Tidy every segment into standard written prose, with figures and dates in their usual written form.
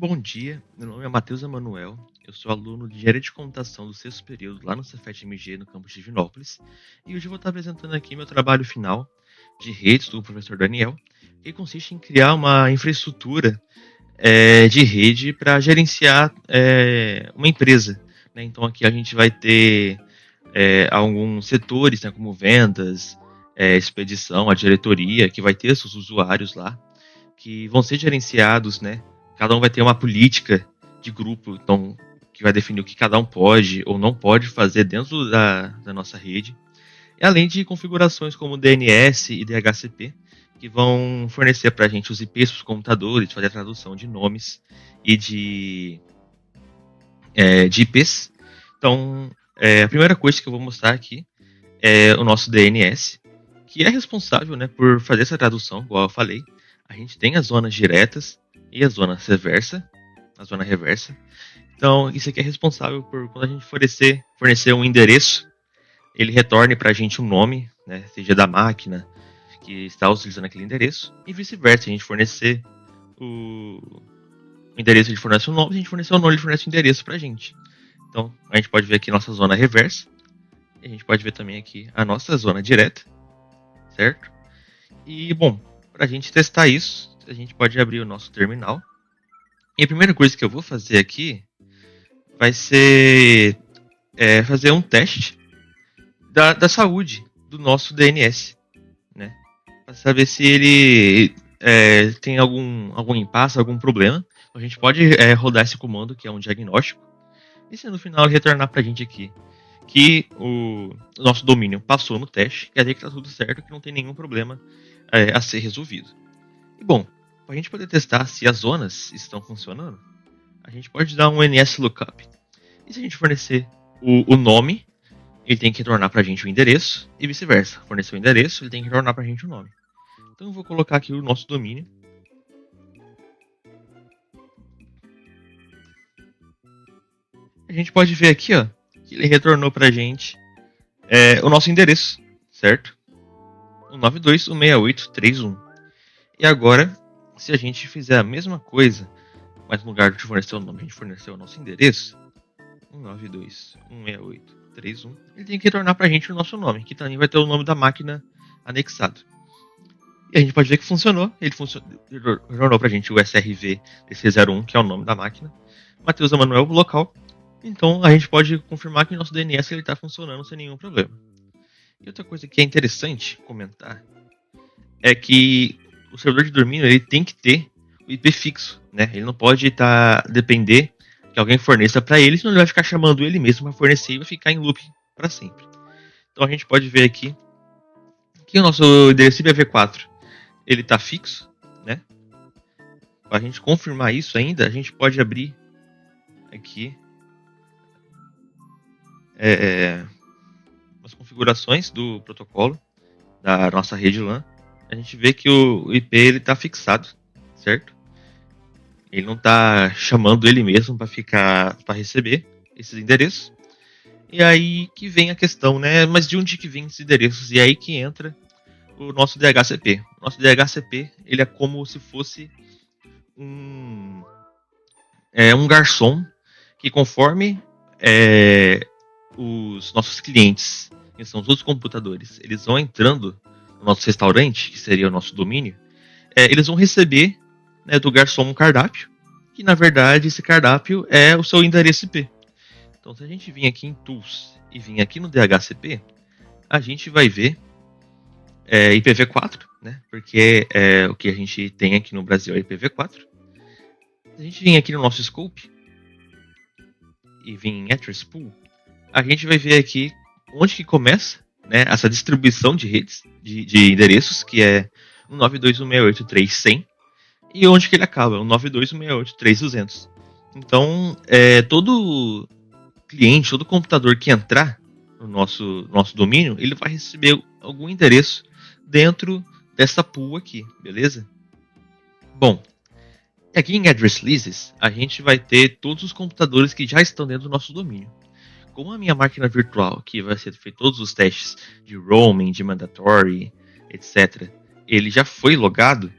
Bom dia, meu nome é Matheus Emanuel, eu sou aluno de Engenharia de Computação do sexto período lá no Cefet-MG, no campus de Divinópolis, e hoje eu vou estar apresentando aqui meu trabalho final de redes do professor Daniel, que consiste em criar uma infraestrutura de rede para gerenciar uma empresa, né? Então aqui a gente vai ter alguns setores, né, como vendas, expedição, a diretoria, que vai ter seus usuários lá, que vão ser gerenciados, né? Cada um vai ter uma política de grupo, então, que vai definir o que cada um pode ou não pode fazer dentro da nossa rede. E além de configurações como DNS e DHCP, que vão fornecer para a gente os IPs para os computadores, fazer a tradução de nomes e de IPs. Então, a primeira coisa que eu vou mostrar aqui é o nosso DNS, que é responsável, né, por fazer essa tradução, igual eu falei. A gente tem as zonas diretas e a zona reversa. Então, isso aqui é responsável por quando a gente fornecer um endereço, ele retorne para a gente um nome, né, seja da máquina que está utilizando aquele endereço, e vice-versa. A gente fornecer o endereço, ele fornece um nome, se a gente fornecer o nome, ele fornece o endereço para a gente. Então, a gente pode ver aqui nossa zona reversa, e a gente pode ver também aqui a nossa zona direta, certo? E, bom, para a gente testar isso, a gente pode abrir o nosso terminal. E a primeira coisa que eu vou fazer aqui vai ser fazer um teste da saúde do nosso DNS, né? Para saber se ele tem algum impasse, algum problema. A gente pode rodar esse comando, que é um diagnóstico, e se no final ele retornar para a gente aqui que o nosso domínio passou no teste, quer dizer que está tudo certo, que não tem nenhum problema a ser resolvido. E bom, para a gente poder testar se as zonas estão funcionando, a gente pode dar um NSLOOKUP. E se a gente fornecer o nome, ele tem que retornar para a gente o endereço, e vice-versa. Fornecer o endereço, ele tem que retornar para a gente o nome. Então eu vou colocar aqui o nosso domínio. A gente pode ver aqui, ó, que ele retornou para a gente o nosso endereço, certo? O 92.168.3.1. E agora, se a gente fizer a mesma coisa, mas no lugar de fornecer o nome, a gente forneceu o nosso endereço, 192.168.3.1, ele tem que retornar pra gente o nosso nome, que também vai ter o nome da máquina anexado. E a gente pode ver que funcionou. Ele retornou pra gente o SRV DC01, que é o nome da máquina. Matheus Emanuel, local. Então a gente pode confirmar que o nosso DNS está funcionando sem nenhum problema. E outra coisa que é interessante comentar é que o servidor de domínio ele tem que ter o IP fixo, né? Ele não pode depender que alguém forneça para ele, senão ele vai ficar chamando ele mesmo para fornecer e vai ficar em loop para sempre. Então a gente pode ver aqui que o nosso endereço IPv4 ele está fixo, né? Para a gente confirmar isso ainda, a gente pode abrir aqui as configurações do protocolo da nossa rede LAN. A gente vê que o IP ele está fixado, certo? Ele não está chamando ele mesmo para receber esses endereços. E aí que vem a questão, né? Mas de onde que vem esses endereços? E aí que entra o nosso DHCP. O nosso DHCP ele é como se fosse um garçom que, conforme os nossos clientes, que são todos os computadores, eles vão entrando no nosso restaurante, que seria o nosso domínio, eles vão receber, né, do garçom um cardápio, que na verdade esse cardápio é o seu endereço IP. Então se a gente vir aqui em Tools e vir aqui no DHCP, a gente vai ver IPv4, né, porque o que a gente tem aqui no Brasil é IPv4. Se a gente vir aqui no nosso Scope e vir em Address Pool, a gente vai ver aqui onde que começa, né, essa distribuição de redes, de endereços, que é o 92.168.3.100, e onde que ele acaba, o 92.168.3.200. Então, todo cliente, todo computador que entrar no nosso domínio, ele vai receber algum endereço dentro dessa pool aqui, beleza? Bom, aqui em Address Lists, a gente vai ter todos os computadores que já estão dentro do nosso domínio. Como a minha máquina virtual, que vai ser feito todos os testes de roaming, de mandatory, etc., ele já foi logado,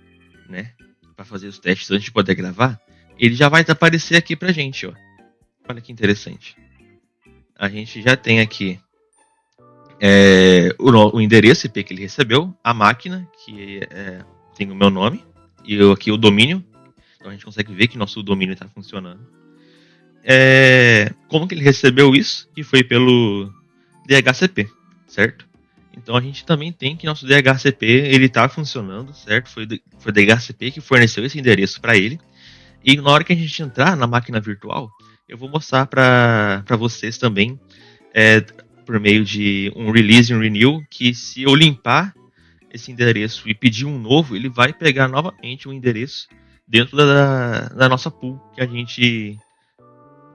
né, para fazer os testes antes de poder gravar, ele já vai aparecer aqui pra gente, ó. Olha que interessante. A gente já tem aqui o endereço IP que ele recebeu, a máquina, que tem o meu nome, e aqui o domínio. Então a gente consegue ver que nosso domínio está funcionando. Como que ele recebeu isso? Que foi pelo DHCP, certo? Então a gente também tem que nosso DHCP ele está funcionando, certo? Foi o DHCP que forneceu esse endereço para ele. E na hora que a gente entrar na máquina virtual, eu vou mostrar para vocês também, por meio de um release e um renew, que se eu limpar esse endereço e pedir um novo, ele vai pegar novamente o endereço dentro da nossa pool que a gente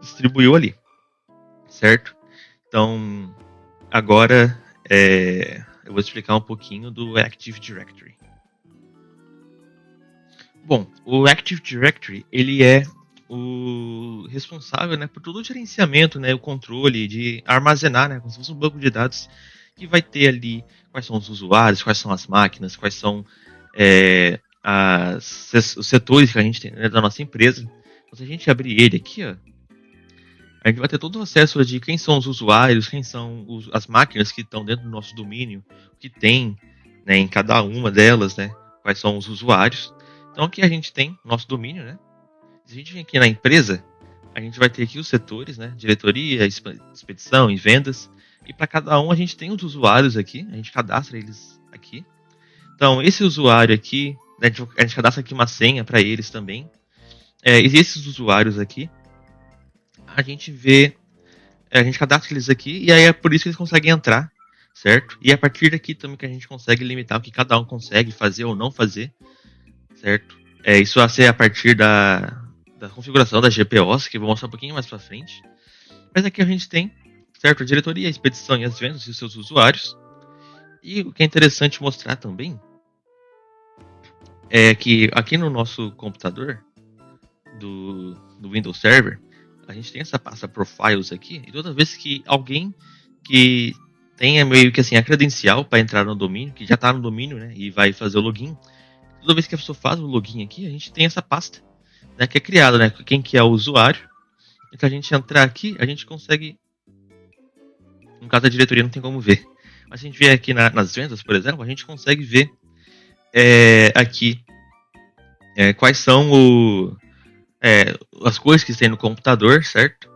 distribuiu ali, certo? Então, agora eu vou explicar um pouquinho do Active Directory. Bom, o Active Directory ele é o responsável, né, por todo o gerenciamento, né, o controle de armazenar, né, como se fosse um banco de dados que vai ter ali quais são os usuários, quais são as máquinas, quais são os setores que a gente tem, né, da nossa empresa. Então, se a gente abrir ele aqui, ó, a gente vai ter todo o acesso de quem são os usuários, quem são as máquinas que estão dentro do nosso domínio, o que tem, né, em cada uma delas, né, quais são os usuários. Então aqui a gente tem o nosso domínio, né? Se a gente vir aqui na empresa, a gente vai ter aqui os setores, né? Diretoria, expedição e vendas. E para cada um a gente tem os usuários aqui, a gente cadastra eles aqui. Então esse usuário aqui, a gente cadastra aqui uma senha para eles também. E esses usuários aqui, a gente a gente cadastra eles aqui e aí é por isso que eles conseguem entrar, certo? E é a partir daqui também que a gente consegue limitar o que cada um consegue fazer ou não fazer, certo? Isso vai ser a partir da configuração das GPOs, que eu vou mostrar um pouquinho mais pra frente. Mas aqui a gente tem, certo? A diretoria, a expedição e as vendas e os seus usuários. E o que é interessante mostrar também é que aqui no nosso computador do Windows Server, a gente tem essa pasta Profiles aqui, e toda vez que alguém que tenha meio que assim a credencial para entrar no domínio, que já está no domínio, né, e vai fazer o login, toda vez que a pessoa faz o login aqui, a gente tem essa pasta, né, que é criada, né, quem que é o usuário. Então a gente entrar aqui, a gente consegue, no caso da diretoria não tem como ver, mas se a gente vier aqui nas vendas, por exemplo, a gente consegue ver aqui quais são as coisas que tem no computador, certo?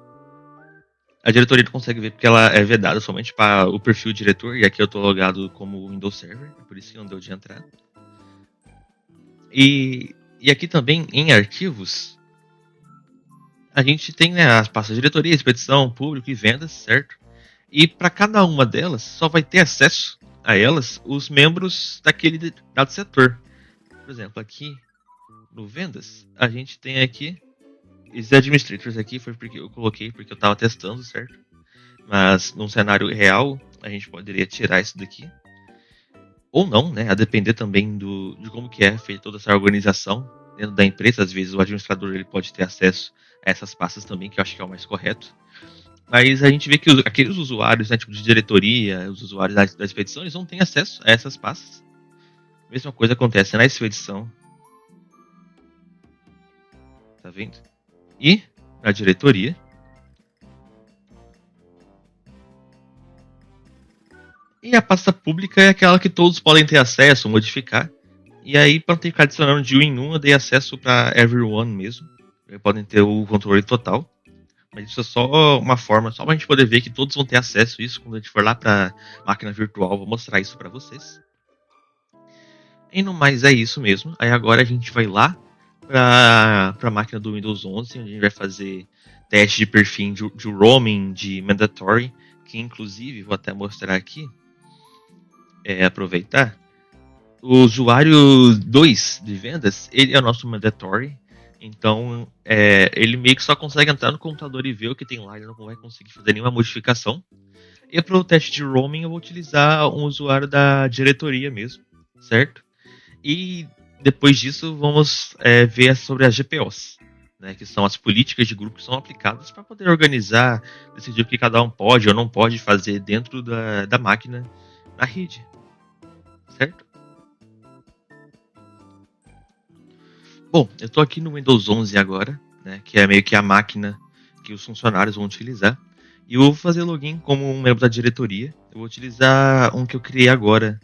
A diretoria não consegue ver porque ela é vedada somente para o perfil diretor, e aqui eu estou logado como Windows Server, por isso que não deu de entrar. E aqui também, em arquivos, a gente tem, né, as pastas diretoria, expedição, público e vendas, certo? E para cada uma delas, só vai ter acesso a elas os membros daquele dado setor. Por exemplo, aqui no vendas, a gente tem aqui esses administrators aqui, foi porque eu coloquei, porque eu estava testando, certo? Mas num cenário real, a gente poderia tirar isso daqui. Ou não, né? A depender também de como que é feita toda essa organização dentro da empresa. Às vezes o administrador ele pode ter acesso a essas pastas também, que eu acho que é o mais correto. Mas a gente vê que aqueles usuários, né, tipo de diretoria, os usuários da expedição, eles não têm acesso a essas pastas. A mesma coisa acontece na expedição. Tá vendo? E na diretoria. E a pasta pública é aquela que todos podem ter acesso, modificar. E aí, para ter ficar adicionando de um em um, eu dei acesso para everyone mesmo. Podem ter o controle total. Mas isso é só uma forma, só pra gente poder ver que todos vão ter acesso a isso quando a gente for lá pra máquina virtual. Vou mostrar isso pra vocês. E no mais é isso mesmo. Aí agora a gente vai lá pra máquina do Windows 11, onde a gente vai fazer teste de perfil de roaming, de mandatory, que inclusive, vou até mostrar aqui, aproveitar. O usuário 2 de vendas, ele é o nosso mandatory. Então, ele meio que só consegue entrar no computador e ver o que tem lá, ele não vai conseguir fazer nenhuma modificação. E para o teste de roaming, eu vou utilizar um usuário da diretoria mesmo, certo? E depois disso, vamos ver sobre as GPOs, né, que são as políticas de grupo que são aplicadas para poder organizar, decidir o que cada um pode ou não pode fazer dentro da máquina na rede, certo? Bom, eu estou aqui no Windows 11 agora, né, que é meio que a máquina que os funcionários vão utilizar. E eu vou fazer login como um membro da diretoria. Eu vou utilizar um que eu criei agora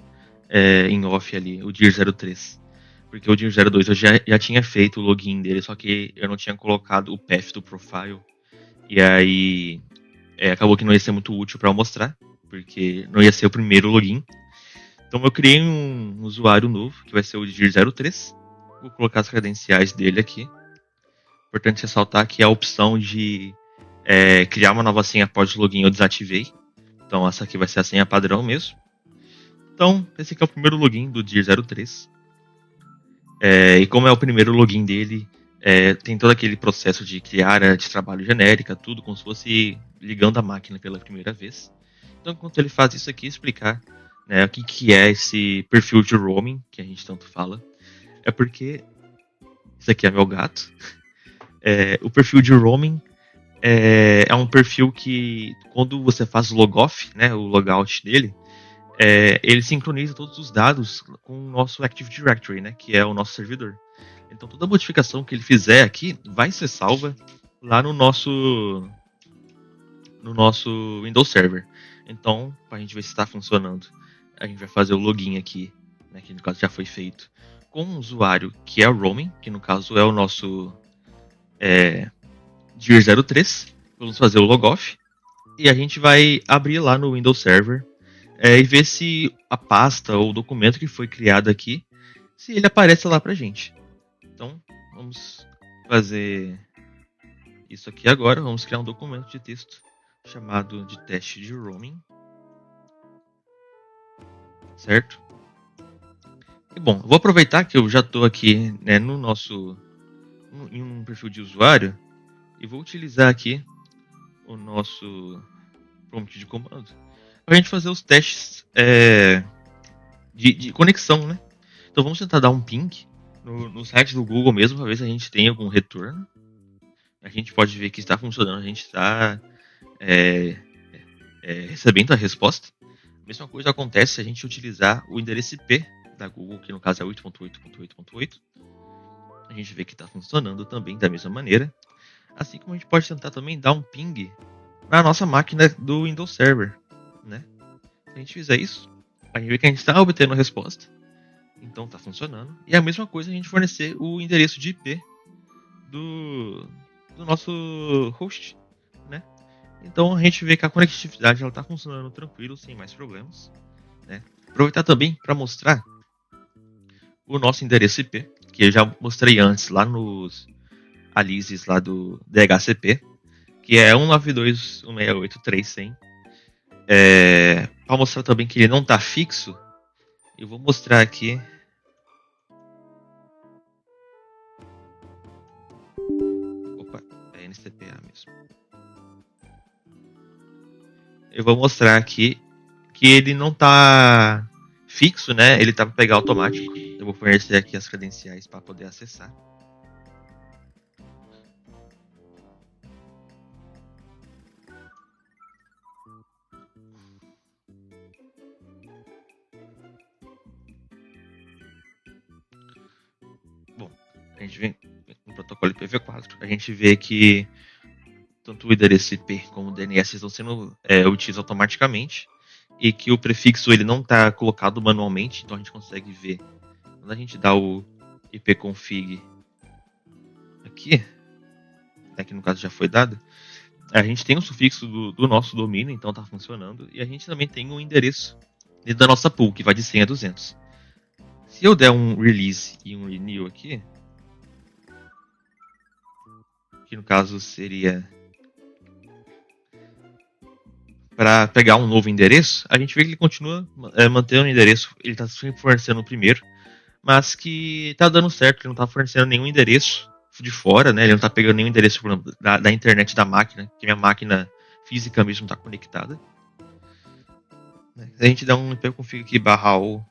em off ali, o DIR03. Porque o DIR02 eu já tinha feito o login dele, só que eu não tinha colocado o path do profile. E aí acabou que não ia ser muito útil para eu mostrar, porque não ia ser o primeiro login. Então eu criei um usuário novo, que vai ser o DIR03. Vou colocar as credenciais dele aqui. Importante ressaltar que a opção de criar uma nova senha após o login eu desativei. Então essa aqui vai ser a senha padrão mesmo. Então esse aqui é o primeiro login do DIR03. E como é o primeiro login dele, tem todo aquele processo de criar área de trabalho genérica, tudo como se fosse ligando a máquina pela primeira vez. Então enquanto ele faz isso aqui, explicar, né, o que é esse perfil de roaming, que a gente tanto fala. É porque esse aqui é meu gato. O perfil de roaming é um perfil que, quando você faz o logoff, né, o logout dele, ele sincroniza todos os dados com o nosso Active Directory, né, que é o nosso servidor. Então toda modificação que ele fizer aqui vai ser salva lá no nosso Windows Server. Então, para a gente ver se está funcionando, a gente vai fazer o login aqui, né, que no caso já foi feito, com um usuário que é o roaming, que no caso é o nosso DIR03. Vamos fazer o logoff e a gente vai abrir lá no Windows Server e ver se a pasta ou o documento que foi criado aqui, se ele aparece lá pra gente. Então, vamos fazer isso aqui agora. Vamos criar um documento de texto chamado de teste de roaming. Certo? E bom, eu vou aproveitar que eu já estou aqui, né, em um perfil de usuário e vou utilizar aqui o nosso prompt de comando para a gente fazer os testes de conexão, né? Então vamos tentar dar um ping no site do Google mesmo para ver se a gente tem algum retorno. A gente pode ver que está funcionando, a gente está recebendo a resposta. A mesma coisa acontece se a gente utilizar o endereço IP da Google, que no caso é 8.8.8.8. A gente vê que está funcionando também da mesma maneira. Assim como a gente pode tentar também dar um ping na nossa máquina do Windows Server, né? Se a gente fizer isso, a gente vê que a gente está obtendo a resposta. Então está funcionando. E a mesma coisa a gente fornecer o endereço de IP do nosso host, né? Então a gente vê que a conectividade está funcionando tranquilo, sem mais problemas, né? Aproveitar também para mostrar o nosso endereço IP, que eu já mostrei antes lá nos aliases lá do DHCP, que é 192.168.3.100. Para mostrar também que ele não está fixo, eu vou mostrar aqui. Opa, é NCPA mesmo. Eu vou mostrar aqui que ele não está fixo, né? Ele está para pegar automático. Eu vou fornecer aqui as credenciais para poder acessar. Bom, a gente vem no protocolo IPv4, a gente vê que tanto o endereço IP como o DNS estão sendo obtidos automaticamente e que o prefixo ele não está colocado manualmente, então a gente consegue ver quando a gente dá o ipconfig aqui, que no caso já foi dado, a gente tem o sufixo do nosso domínio, então está funcionando, e a gente também tem o endereço da nossa pool, que vai de 100 a 200. Se eu der um release e um renew aqui, que no caso seria para pegar um novo endereço, a gente vê que ele continua mantendo o endereço, ele está sempre fornecendo o primeiro, mas que está dando certo, ele não está fornecendo nenhum endereço de fora, né? Ele não está pegando nenhum endereço da internet da máquina, que minha máquina física mesmo está conectada. Se a gente dá um ipconfig aqui /all,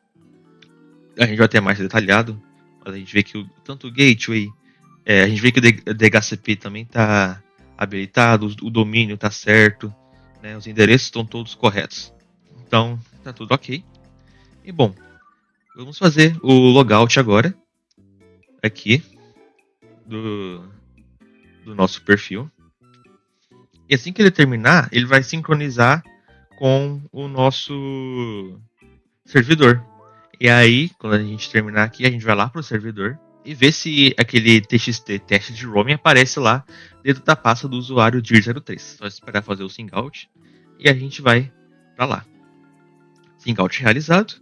a gente vai ter mais detalhado, mas a gente vê que tanto o gateway, a gente vê que o DHCP também está habilitado, o domínio está certo, né? Os endereços estão todos corretos. Então, está tudo ok. E bom, vamos fazer o logout agora, aqui, do do nosso perfil. E assim que ele terminar, ele vai sincronizar com o nosso servidor. E aí, quando a gente terminar aqui, a gente vai lá pro servidor e ver se aquele TXT, teste de roaming, aparece lá dentro da pasta do usuário DIR03. Só esperar fazer o syncout e a gente vai para lá. Syncout realizado.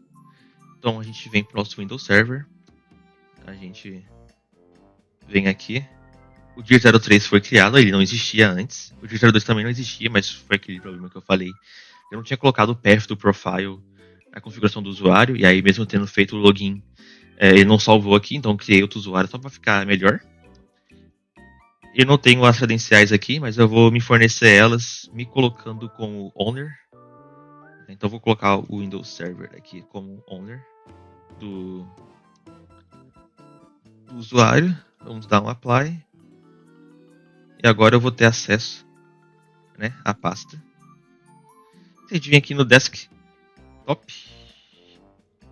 Então a gente vem pro nosso Windows Server. A gente vem aqui. O DIR03 foi criado, ele não existia antes. O DIR02 também não existia, mas foi aquele problema que eu falei. Eu não tinha colocado o path do profile na configuração do usuário, e aí mesmo tendo feito o login, ele não salvou aqui, então eu criei outro usuário só para ficar melhor. Eu não tenho as credenciais aqui, mas eu vou me fornecer elas me colocando como owner. Então eu vou colocar o Windows Server aqui como owner do usuário. Vamos dar um apply. E agora eu vou ter acesso, né, à pasta. Se a gente vir aqui no desktop,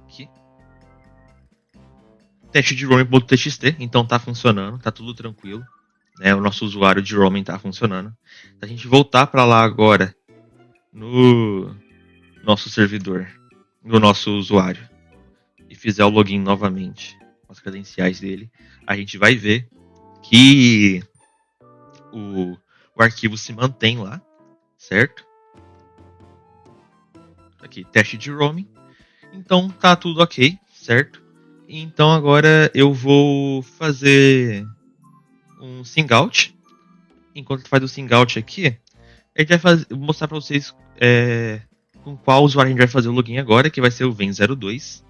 aqui, teste de roaming.txt, então tá funcionando, tá tudo tranquilo, né, o nosso usuário de roaming tá funcionando. Se a gente voltar para lá agora, no nosso servidor, no nosso usuário, e fizer o login novamente, com as credenciais dele, a gente vai ver que o arquivo se mantém lá, certo? Aqui, teste de roaming. Então tá tudo ok, certo? Então agora eu vou fazer um syncout. Enquanto faz o syncout aqui, a gente vai vou mostrar para vocês com qual usuário a gente vai fazer o login agora, que vai ser o Ven02. Se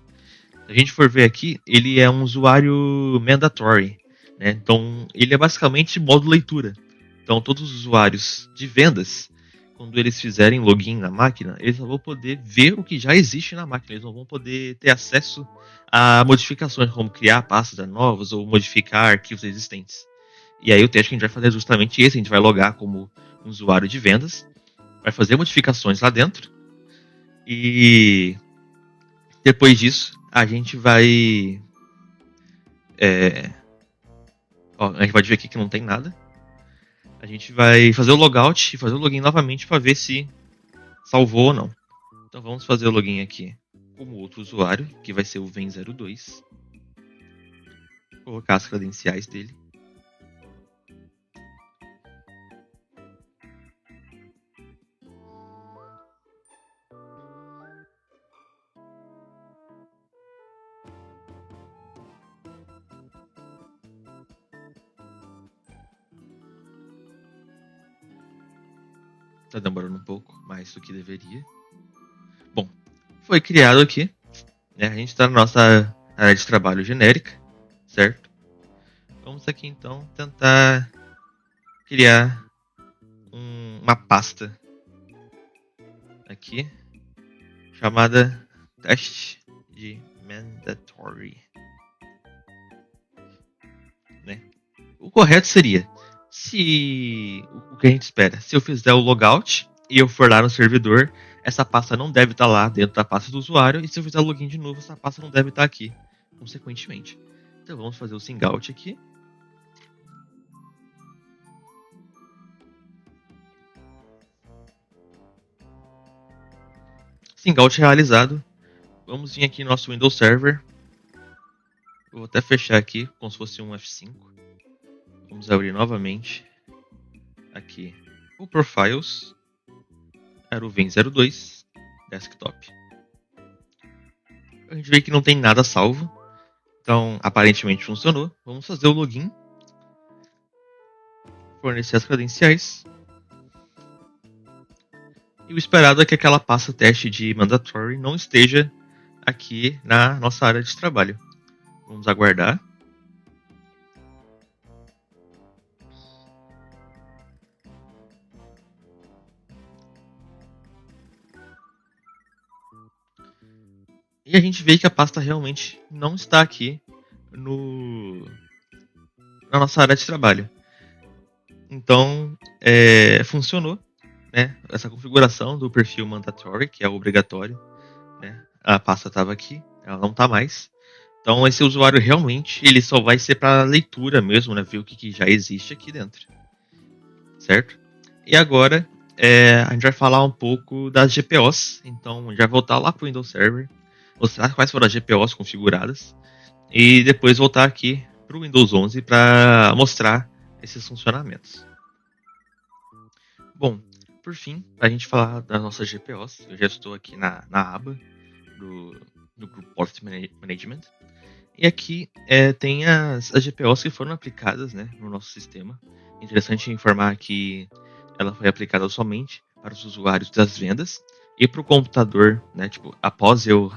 a gente for ver aqui, ele é um usuário mandatory, né? Então ele é basicamente modo leitura. Então todos os usuários de vendas, quando eles fizerem login na máquina, eles não vão poder ver o que já existe na máquina. Eles não vão poder ter acesso a modificações, como criar pastas novas ou modificar arquivos existentes. E aí o teste que a gente vai fazer é justamente esse. A gente vai logar como um usuário de vendas, vai fazer modificações lá dentro. E depois disso, a gente vai... a gente pode ver aqui que não tem nada. A gente vai fazer o logout e fazer o login novamente para ver se salvou ou não. Então vamos fazer o login aqui como outro usuário, que vai ser o Ven02. Colocar as credenciais dele. Tá demorando um pouco mais do que deveria. Bom, foi criado aqui, né? A gente está na nossa área de trabalho genérica, certo? Vamos aqui então tentar criar uma pasta aqui chamada teste de mandatory, né? O correto seria, se o que a gente espera, se eu fizer o logout e eu for lá no servidor, essa pasta não deve estar lá dentro da pasta do usuário, e se eu fizer o login de novo, essa pasta não deve estar aqui, consequentemente. Então vamos fazer o syncout aqui. Syncout realizado. Vamos vir aqui no nosso Windows Server. Eu vou até fechar aqui, como se fosse um F5. Vamos abrir novamente aqui o Profiles. Era o Ven02 Desktop. A gente vê que não tem nada salvo. Então, aparentemente funcionou. Vamos fazer o login. Fornecer as credenciais. E o esperado é que aquela pasta teste de mandatory não esteja aqui na nossa área de trabalho. Vamos aguardar. E a gente vê que a pasta realmente não está aqui na nossa área de trabalho. Então, funcionou, né, essa configuração do perfil mandatory, que é obrigatório. Né, a pasta estava aqui, ela não está mais. Então esse usuário realmente ele só vai ser para leitura mesmo, né, ver o que já existe aqui dentro. certo? E agora a gente vai falar um pouco das GPOs. Então, a gente vai voltar lá para o Windows Server, mostrar quais foram as GPOs configuradas e depois voltar aqui para o Windows 11 para mostrar esses funcionamentos. Bom, por fim, para a gente falar das nossas GPOs, eu já estou aqui na aba do grupo Policy Management. E aqui tem as GPOs que foram aplicadas, né, no nosso sistema. Interessante informar que ela foi aplicada somente para os usuários das vendas e para o computador, né, tipo, após eu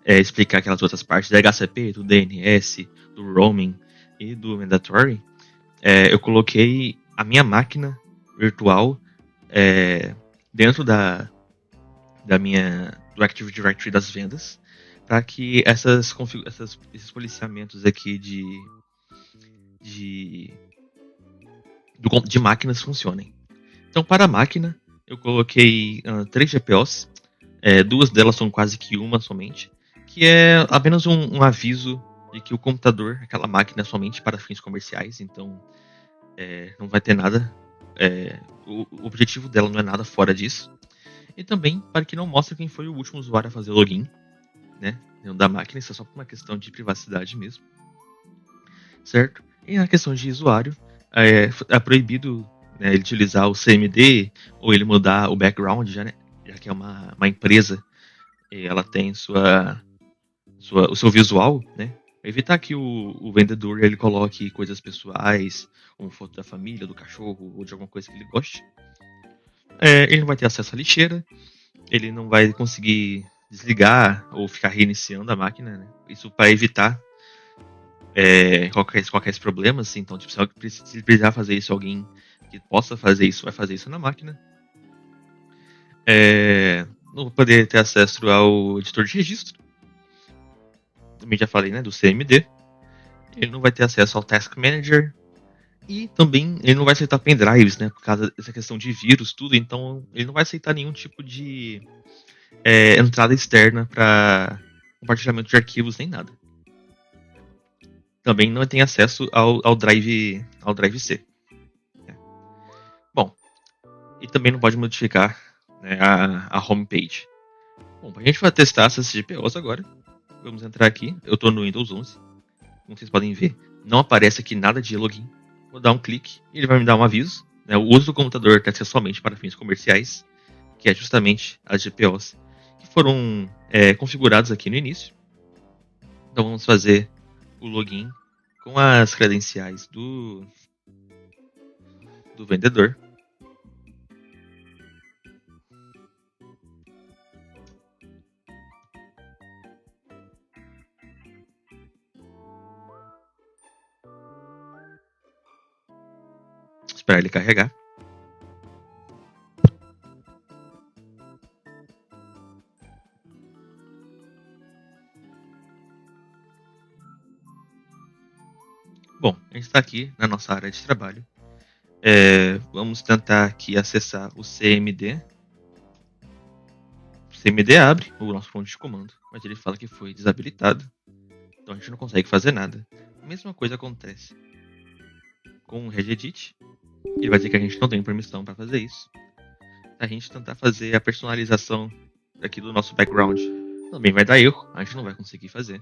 explicar aquelas outras partes da HCP, do DNS, do roaming e do mandatory, eu coloquei a minha máquina virtual dentro do Active Directory das vendas, para que esses policiamentos aqui de máquinas funcionem. Então, para a máquina, eu coloquei 3 GPOs, 2 delas são quase que uma somente, que é apenas um aviso de que o computador, aquela máquina é somente para fins comerciais, então não vai ter nada, o objetivo dela não é nada fora disso. E também para que não mostre quem foi o último usuário a fazer login, né, dentro da máquina, isso é só por uma questão de privacidade mesmo, certo? E na questão de usuário, é proibido, né, ele utilizar o CMD ou ele mudar o background, já que é uma empresa e ela tem o seu visual, né? Evitar que o vendedor ele coloque coisas pessoais, uma foto da família, do cachorro ou de alguma coisa que ele goste. Ele não vai ter acesso à lixeira, ele não vai conseguir desligar ou ficar reiniciando a máquina, né? Isso para evitar qualquer problemas, assim. Então, tipo, se precisar fazer isso, alguém que possa fazer isso vai fazer isso na máquina. Não vou poder ter acesso ao editor de registro. Também já falei, né, do CMD. Ele não vai ter acesso ao Task Manager. E também ele não vai aceitar pendrives, né, por causa dessa questão de vírus, tudo. Então, ele não vai aceitar nenhum tipo de entrada externa para compartilhamento de arquivos nem nada. Também não tem acesso ao Drive C. Né? Bom, e também não pode modificar, né, a homepage. Bom, a gente vai testar essas GPOs agora. Vamos entrar aqui. Eu estou no Windows 11. Como vocês podem ver, não aparece aqui nada de login. Vou dar um clique e ele vai me dar um aviso. Né, o uso do computador deve ser somente para fins comerciais, que é justamente as GPOs que foram configuradas aqui no início. Então vamos fazer o login com as credenciais do vendedor. Esperar ele carregar. Bom, a gente está aqui na nossa área de trabalho. Vamos tentar aqui acessar o CMD. O CMD abre o nosso ponto de comando, mas ele fala que foi desabilitado. Então a gente não consegue fazer nada. A mesma coisa acontece com o regedit. Ele vai dizer que a gente não tem permissão para fazer isso. Se a gente tentar fazer a personalização aqui do nosso background, também vai dar erro. A gente não vai conseguir fazer.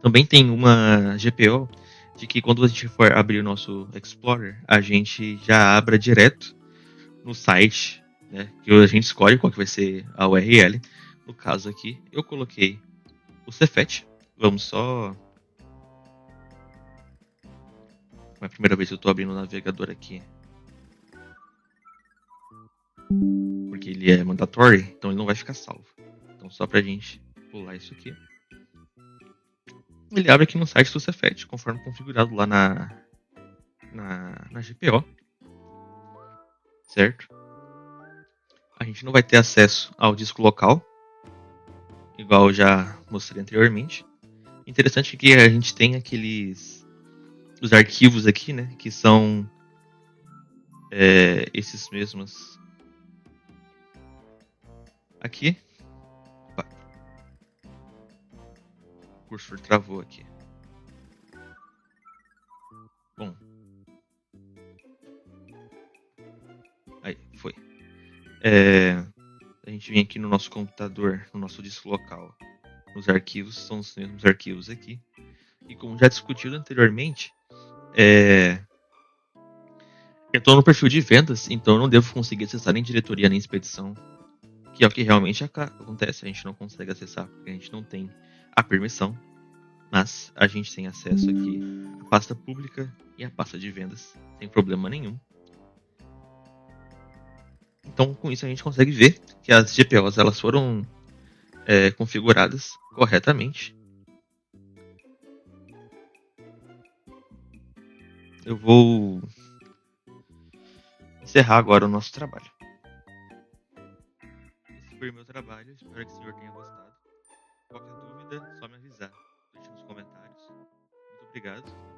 Também tem uma GPO de que quando a gente for abrir o nosso Explorer, a gente já abra direto no site, né, que a gente escolhe qual que vai ser a URL. No caso aqui, eu coloquei o Cefet. Vamos só... É a primeira vez que eu estou abrindo o navegador aqui. Porque ele é mandatory, então ele não vai ficar salvo. Então só pra gente pular isso aqui. Ele abre aqui no site do Cefet, conforme configurado lá na GPO. Certo? A gente não vai ter acesso ao disco local, igual eu já mostrei anteriormente. Interessante que a gente tem os arquivos aqui, né, que são esses mesmos aqui. Opa. O cursor travou aqui. Bom, A gente vem aqui no nosso computador, no nosso disco local. Os arquivos são os mesmos arquivos aqui. E como já discutido anteriormente, eu estou no perfil de vendas, então eu não devo conseguir acessar nem diretoria nem expedição, que é o que realmente acontece. A gente não consegue acessar porque a gente não tem a permissão, mas a gente tem acesso aqui à pasta pública e à pasta de vendas, sem problema nenhum. Então, com isso a gente consegue ver que as GPOs elas foram configuradas corretamente. Eu vou encerrar agora o nosso trabalho. Esse foi o meu trabalho, espero que o senhor tenha gostado. Qualquer dúvida, só me avisar. Deixe nos comentários. Muito obrigado.